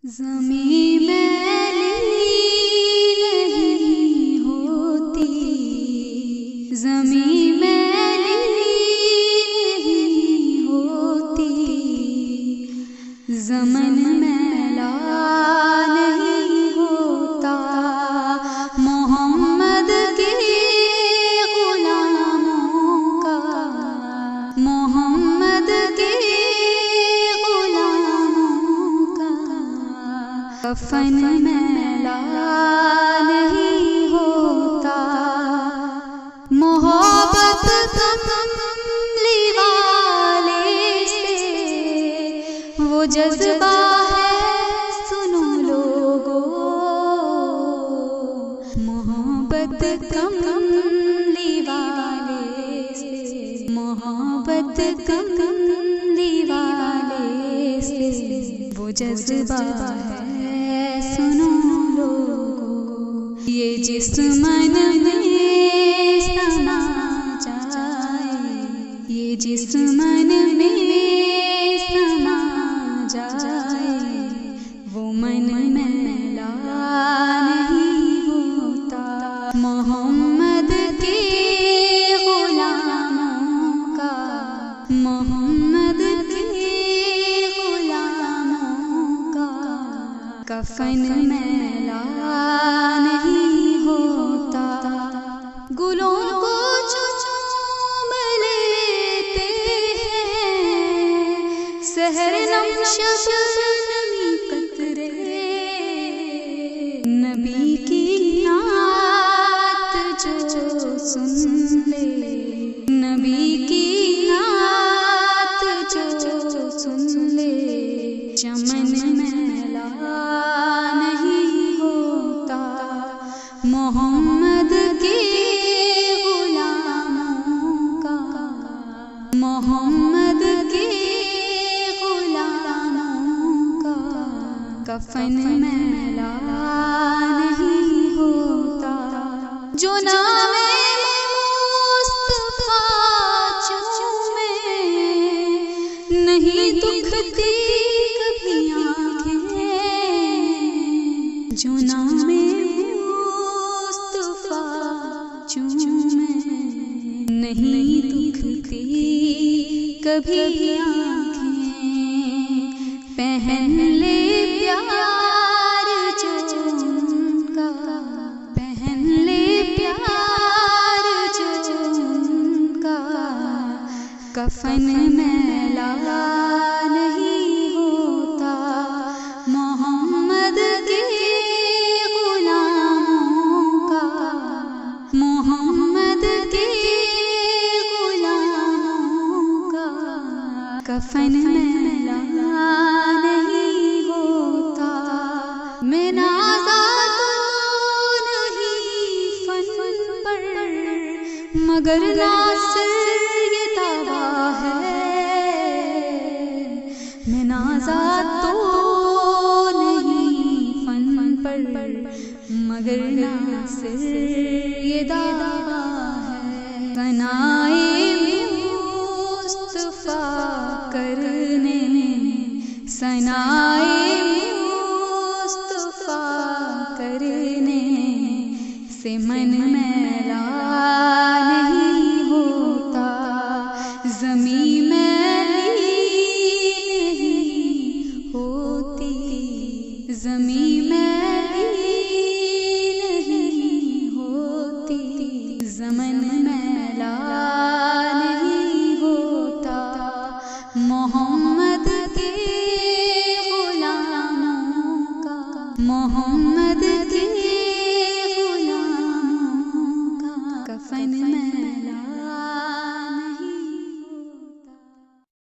زمین میلی نہیں ہوتی، زمین میلی نہیں ہوتی، زمن میلا نہیں ہوتا، محمد کے غلاموں کا، محمد کے کفن میلا نہیں ہوتا، محبت کملی والے سے وہ جذبہ ہے، سنو لوگو، محبت کملی والے سے، محبت کملی والے سے وہ جذبہ ہے، سنو لوگو، یہ جسمن میں سما جائے، یہ جسمن میں سما جائے، وہ من میلا نہیں ہوتا، محمد کے غلاموں کا، محمد کے غلاموں کا کفن میلا نہیں ہوتا، گلوں کو چوم لیتے ہیں سحر نم شبنمی قطرے، نبی کی نعت جو سن لے، نبی کی نعت جو سن لے، چمن میلا نہیں ہوتا، محمد کے غلاموں کا، محمد کے غلاموں کا کفن میلا نہیں ہوتا، جو نام مصطفیٰ چومے نہیں دکھتی کبھی آنکھیں، جو نام مصطفیٰ چومے نہیں دکھتی کبھی آنکھیں، پہن لے پیار جو ان کا، پہن لے پیار جو ان کا، کفن میلا نہیں ہوتا، محمد کے غلاموں کا، محمد کے غلاموں کا کفن میلا نہیں ہوتا، میں نازا تو نہیں فن پر، مگر ناصر یہ دعویٰ ہے، میں نازا تو نہیں فن پر، مگر ناصر یہ دعویٰ ہے، ثنائے مصطفیٰ کرنے، ثنائے مصطفیٰ کرنے سے من میلا نہیں ہوتا، زمین میلی نہیں ہوتی، زمین میلی نہیں ہوتی، زمن میلا